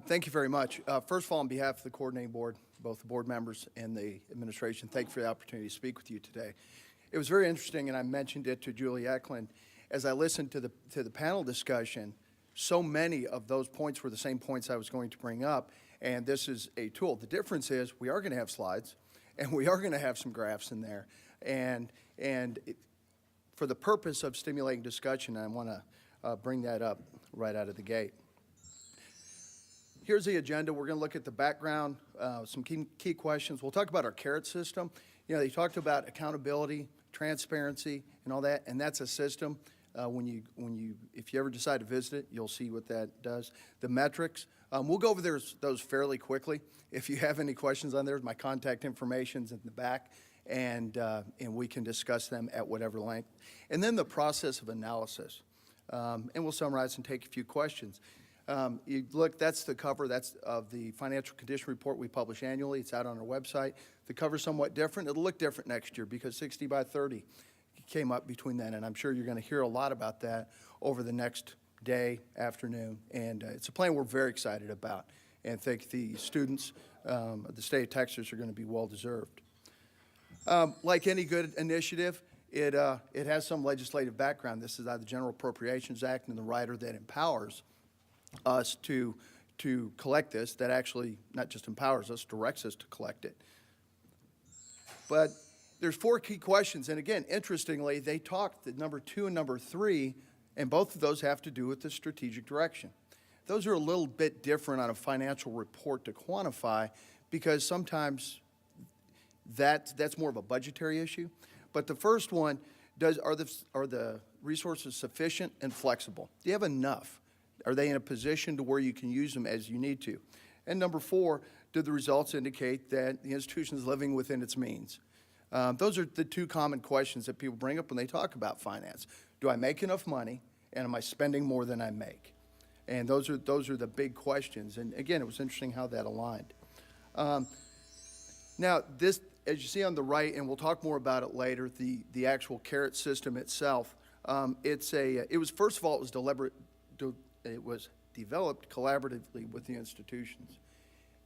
Thank you very much. First of all, on behalf of the coordinating board, both the board members and the administration, thank you for the opportunity to speak with you today. It was very interesting, and I mentioned it to Julie Eklund. As I listened to the panel discussion, so many of those points were the same points I was going to bring up, and this is a tool. The difference is we are going to have slides, and we are going to have some graphs in there, for the purpose of stimulating discussion, I want to bring that up right out of the gate. Here's the agenda. We're going to look at the background, some key questions. We'll talk about our CARET system. You know, they talked about accountability, transparency, and all that, and that's a system. If you ever decide to visit it, you'll see what that does. The metrics, we'll go over those fairly quickly. If you have any questions on there, my contact information's in the back, and we can discuss them at whatever length. And then the process of analysis, and we'll summarize and take a few questions. You look, that's the cover. That's of the financial condition report we publish annually. It's out on our website. The cover's somewhat different. It'll look different next year because 60 by 30 came up between then, and I'm sure you're going to hear a lot about that over the next day, afternoon, and it's a plan we're very excited about, and think the students of the state of Texas are going to be well-deserved. Like any good initiative, it has some legislative background. This is out of the General Appropriations Act, and the rider that empowers us to collect this, that actually not just empowers us, directs us to collect it. But there's 4 key questions, and again, interestingly, they talked at number 2 and number 3, and both of those have to do with the strategic direction. Those are a little bit different on a financial report to quantify because sometimes that's more of a budgetary issue. But the first one, are the resources sufficient and flexible? Do you have enough? Are they in a position to where you can use them as you need to? And number 4, do the results indicate that the institution is living within its means? Those are the 2 common questions that people bring up when they talk about finance. Do I make enough money, and am I spending more than I make? And those are the big questions. And again, it was interesting how that aligned. Now, this, as you see on the right, and we'll talk more about it later, the actual CARET system itself, it was, first of all, it was developed collaboratively with the institutions.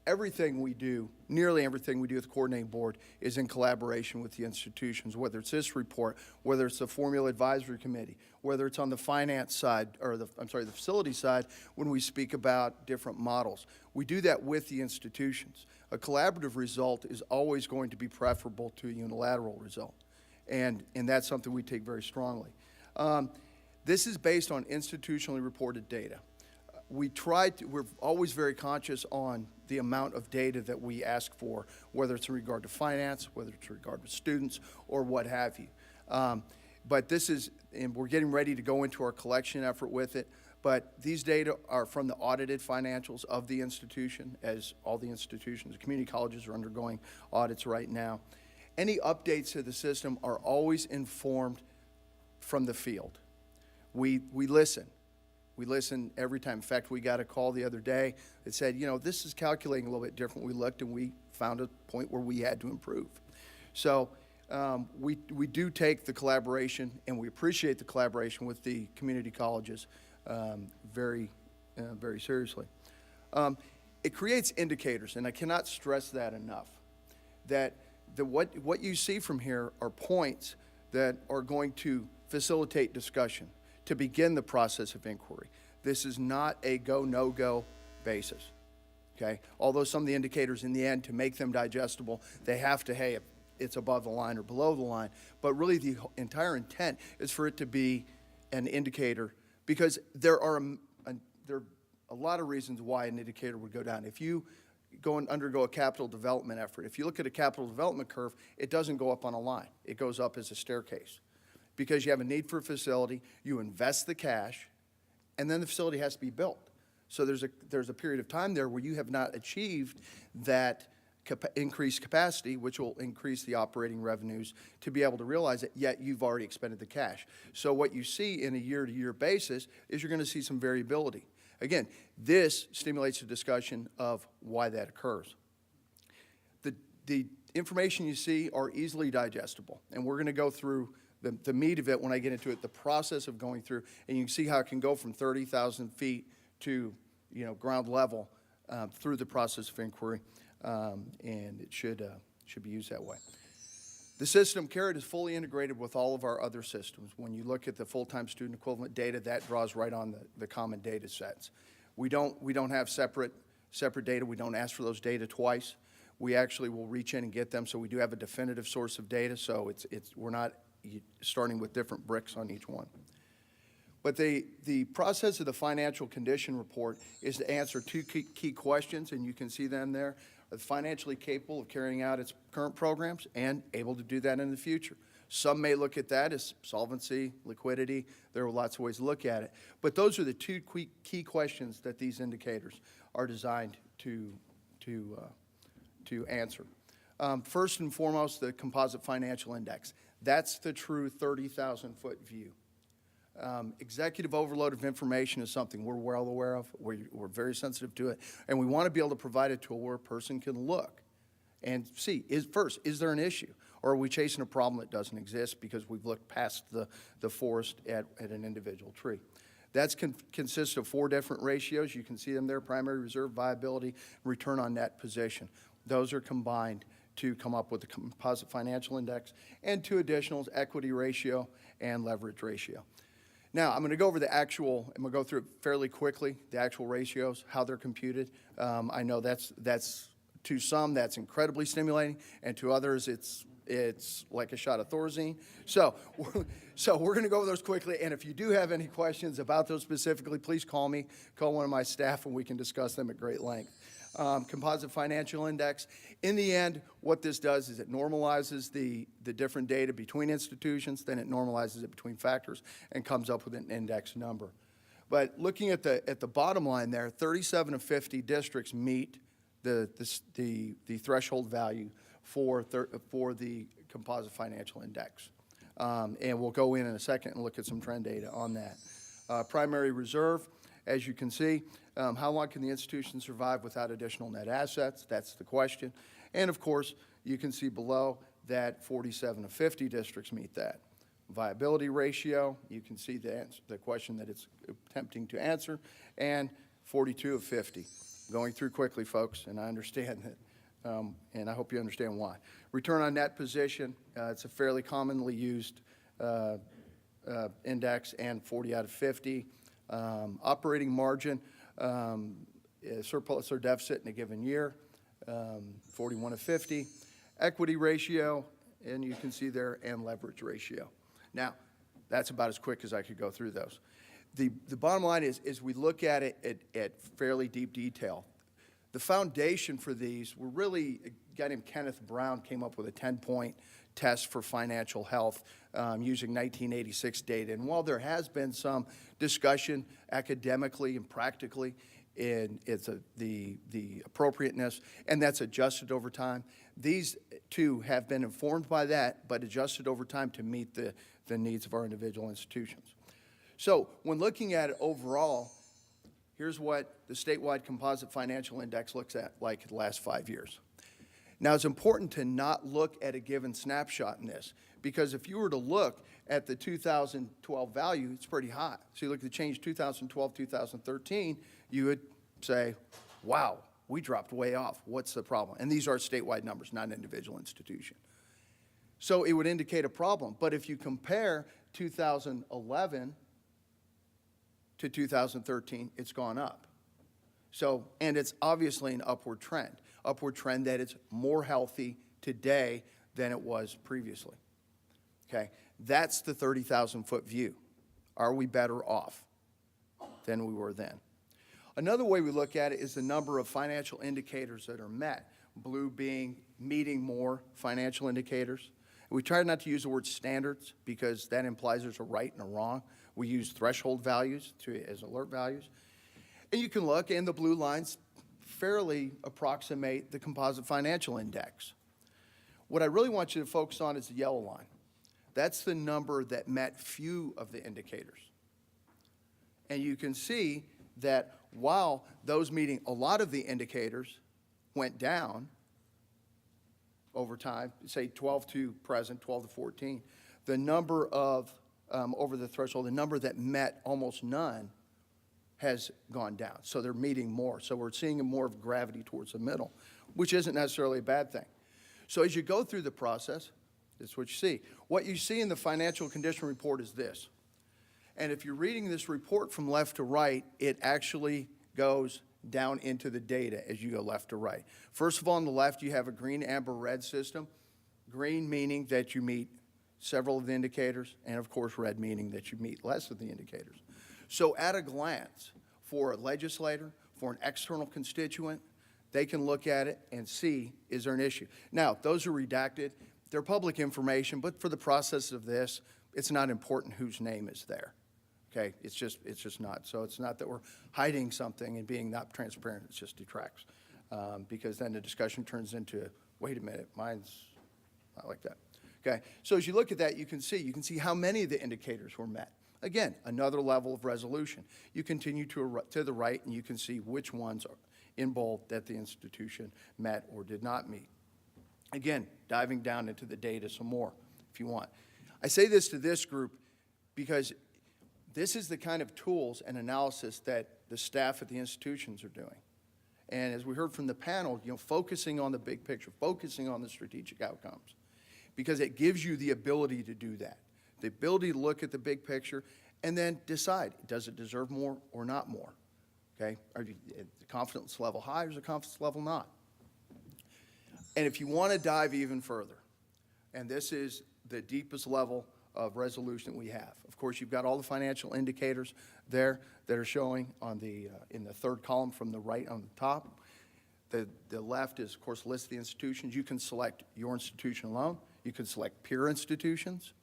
Everything we do, nearly everything we do with the coordinating board is in collaboration with the institutions, whether it's this report, whether it's the Formula Advisory Committee, whether it's on the finance side, or the facility side, when we speak about different models. We do that with the institutions. A collaborative result is always going to be preferable to a unilateral result, and that's something we take very strongly. This is based on institutionally reported data. We're always very conscious on the amount of data that we ask for, whether it's in regard to finance, whether it's in regard to students, or what have you. But this is, and we're getting ready to go into our collection effort with it, but these data are from the audited financials of the institution, as all the institutions, community colleges are undergoing audits right now. Any updates to the system are always informed from the field. We listen. We listen every time. In fact, we got a call the other day that said, you know, this is calculating a little bit different. We looked and we found a point where we had to improve. So we do take the collaboration, and we appreciate the collaboration with the community colleges very seriously. It creates indicators, and I cannot stress that enough, that what you see from here are points that are going to facilitate discussion, to begin the process of inquiry. This is not a go, no-go basis, okay? Although some of the indicators in the end, to make them digestible, they have to, hey, it's above the line or below the line, but really the entire intent is for it to be an indicator, because there are a lot of reasons why an indicator would go down. If you go and undergo a capital development effort, if you look at a capital development curve, it doesn't go up on a line. It goes up as a staircase. Because you have a need for a facility, you invest the cash, and then the facility has to be built. So there's a period of time there where you have not achieved that increased capacity, which will increase the operating revenues to be able to realize it, yet you've already expended the cash. So what you see in a year-to-year basis is you're going to see some variability. Again, this stimulates a discussion of why that occurs. The information you see are easily digestible, and we're going to go through the meat of it when I get into it, the process of going through, and you can see how it can go from 30,000 feet to, you know, ground level through the process of inquiry, and it should be used that way. The system, CARET, is fully integrated with all of our other systems. When you look at the full-time student equivalent data, that draws right on the common data sets. We don't have separate data. We don't ask for those data twice. We actually will reach in and get them, so we do have a definitive source of data, so we're not starting with different bricks on each one. But the process of the financial condition report is to answer two key questions, and you can see them there. Financially capable of carrying out its current programs and able to do that in the future. Some may look at that as solvency, liquidity. There are lots of ways to look at it. But those are the two key questions that these indicators are designed to answer. First and foremost, the Composite Financial Index. That's the true 30,000-foot view. Executive overload of information is something we're well aware of. We're very sensitive to it. And we want to be able to provide a tool where a person can look and see, is there an issue? Or are we chasing a problem that doesn't exist because we've looked past the forest at an individual tree? That consists of 4 different ratios. You can see them there: primary reserve, viability, return on net position. Those are combined to come up with the Composite Financial Index, and 2 additionals: equity ratio and leverage ratio. Now, I'm going to go over I'm going to go through it fairly quickly, the actual ratios, how they're computed. I know that's to some, that's incredibly stimulating, and to others, it's like a shot of Thorazine. So we're going to go over those quickly, and if you do have any questions about those specifically, please call me, call one of my staff, and we can discuss them at great length. Composite Financial Index. In the end, what this does is it normalizes the different data between institutions, then it normalizes it between factors, and comes up with an index number. But looking at the bottom line there, 37 of 50 districts meet the threshold value for the Composite Financial Index. And we'll go in a second and look at some trend data on that. Primary reserve, as you can see, how long can the institution survive without additional net assets? That's the question. And of course, you can see below that 47 of 50 districts meet that. Viability ratio, you can see the question that it's attempting to answer, and 42 of 50. Going through quickly, folks, and I understand that, and I hope you understand why. Return on net position, it's a fairly commonly used index, and 40 out of 50. Operating margin, surplus or deficit in a given year, 41 of 50. Equity ratio, and you can see there, and leverage ratio. Now, that's about as quick as I could go through those. The bottom line is we look at it at fairly deep detail. The foundation for these were really, a guy named Kenneth Brown came up with a 10-point test for financial health using 1986 data. And while there has been some discussion academically and practically in the appropriateness, and that's adjusted over time, these two have been informed by that, but adjusted over time to meet the needs of our individual institutions. So when looking at it overall, here's what the statewide Composite Financial Index looks at like the last 5 years. Now, it's important to not look at a given snapshot in this, because if you were to look at the 2012 value, it's pretty high. So you look at the change 2012, 2013, you would say, wow, we dropped way off. What's the problem? And these are statewide numbers, not an individual institution. So it would indicate a problem. But if you compare 2011 to 2013, it's gone up. So, and it's obviously an upward trend that it's more healthy today than it was previously. Okay, that's the 30,000-foot view. Are we better off than we were then? Another way we look at it is the number of financial indicators that are met, blue being meeting more financial indicators. We try not to use the word standards because that implies there's a right and a wrong. We use threshold values as alert values. And you can look, and the blue lines fairly approximate the Composite Financial Index. What I really want you to focus on is the yellow line. That's the number that met few of the indicators. And you can see that while those meeting a lot of the indicators went down over time, say 12 to present, 12 to 14, the number of, over the threshold, the number that met almost none has gone down. So they're meeting more. So we're seeing more of gravity towards the middle, which isn't necessarily a bad thing. So as you go through the process, this is what you see. What you see in the financial condition report is this. And if you're reading this report from left to right, it actually goes down into the data as you go left to right. First of all, on the left, you have a green, amber, red system. Green meaning that you meet several of the indicators, and of course, red meaning that you meet less of the indicators. So at a glance, for a legislator, for an external constituent, they can look at it and see, is there an issue? Now, those are redacted. They're public information, but for the process of this, it's not important whose name is there. Okay, it's just not. So it's not that we're hiding something and being not transparent, it just detracts. Because then the discussion turns into, wait a minute, mine's not like that. Okay, so as you look at that, you can see how many of the indicators were met. Again, another level of resolution. You continue to the right, and you can see which ones are in bold that the institution met or did not meet. Again, diving down into the data some more, if you want. I say this to this group because this is the kind of tools and analysis that the staff at the institutions are doing. And as we heard from the panel, focusing on the big picture, focusing on the strategic outcomes, because it gives you the ability to do that, the ability to look at the big picture and then decide, does it deserve more or not more? Okay, are you, the confidence level high or is the confidence level not? And if you want to dive even further, and this is the deepest level of resolution we have. Of course, you've got all the financial indicators there that are showing on the in the third column from the right on the top. The left is, of course, list the institutions. You can select your institution alone. You can select peer institutions.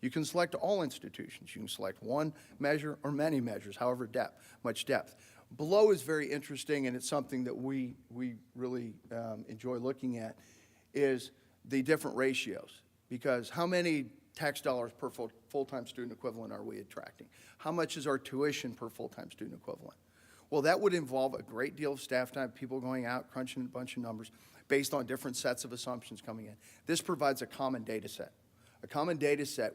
You can select all institutions. You can select one measure or many measures, however much depth. Below is very interesting, and it's something that we really enjoy looking at, is the different ratios. Because how many tax dollars per full-time student equivalent are we attracting? How much is our tuition per full-time student equivalent? Well, that would involve a great deal of staff time, people going out, crunching a bunch of numbers based on different sets of assumptions coming in. This provides a common data set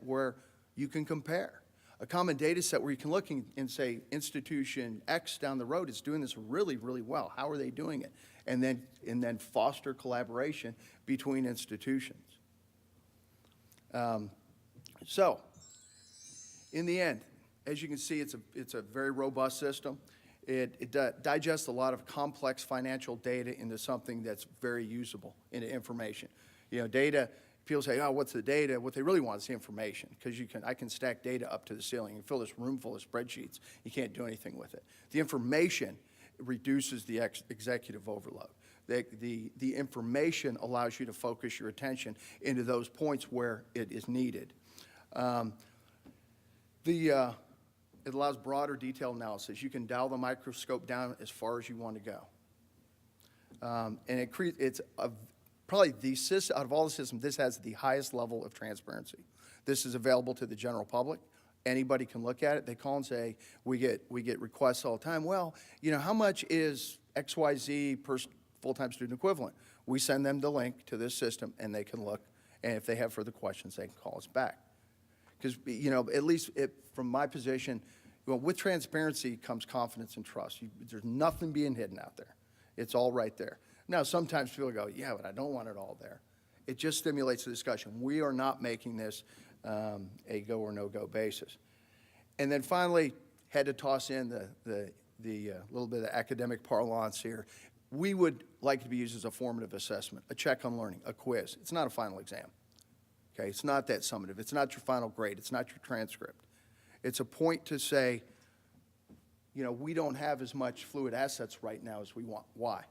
where you can compare. A common data set where you can look and say, institution X down the road is doing this really, really well. How are they doing it? And then foster collaboration between institutions. So, in the end, as you can see, it's a very robust system. It digests a lot of complex financial data into something that's very usable, into information. Data, people say, oh, what's the data? What they really want is the information, because I can stack data up to the ceiling and fill this room full of spreadsheets. You can't do anything with it. The information reduces the executive overload. The information allows you to focus your attention into those points where it is needed. It allows broader detailed analysis. You can dial the microscope down as far as you want to go. And it's probably out of all the systems, this has the highest level of transparency. This is available to the general public. Anybody can look at it. They call and say, we get requests all the time. Well, how much is XYZ per full-time student equivalent? We send them the link to this system, and they can look. And if they have further questions, they can call us back. Because, at least from my position, with transparency comes confidence and trust. There's nothing being hidden out there. It's all right there. Now, sometimes people go, yeah, but I don't want it all there. It just stimulates the discussion. We are not making this a go or no-go basis. And then finally, had to toss in the little bit of academic parlance here. We would like to be used as a formative assessment, a check on learning, a quiz. It's not a final exam. Okay, it's not that summative. It's not your final grade. It's not your transcript. It's a point to say, we don't have as much fluid assets right now as we want. Why?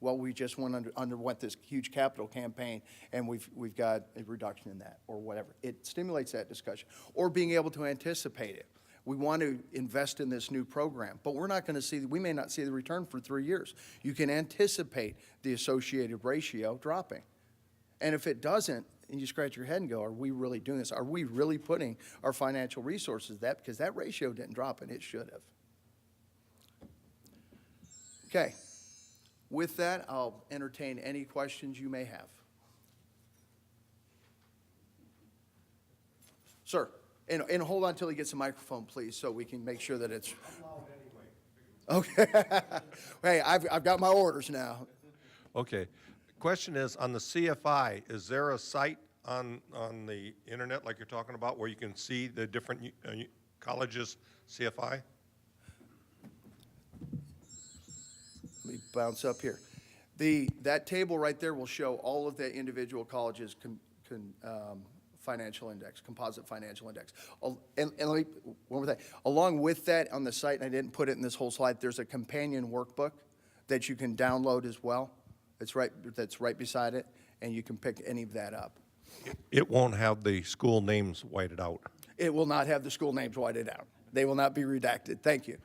Well, we just underwent this huge capital campaign, and we've got a reduction in that, or whatever. It stimulates that discussion. Or being able to anticipate it. We want to invest in this new program, but we may not see the return for 3 years. You can anticipate the associated ratio dropping. And if it doesn't, and you scratch your head and go, are we really doing this? Are we really putting our financial resources because that ratio didn't drop, and it should have. Okay. With that, I'll entertain any questions you may have. Sir, and hold on until he gets a microphone, please, so we can make sure that it's. I'm loud anyway. Okay. Hey, I've got my orders now. Okay. Question is, on the CFI, is there a site on the internet like you're talking about where you can see the different colleges' CFI? Let me bounce up here. That table right there will show all of the individual colleges' financial index, composite financial index. And let me, one more thing. Along with that, on the site, and I didn't put it in this whole slide, there's a companion workbook that you can download as well. That's right beside it, and you can pick any of that up. It won't have the school names whited out. It will not have the school names whited out. They will not be redacted. Thank you.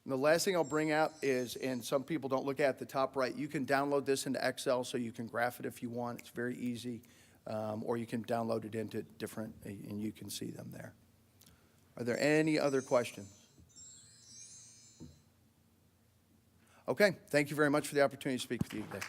And the last thing I'll bring out is, and some people don't look at the top right, you can download this into Excel so you can graph it if you want. It's very easy. Or you can download it into different, and you can see them there. Are there any other questions? Okay, thank you very much for the opportunity to speak with you today.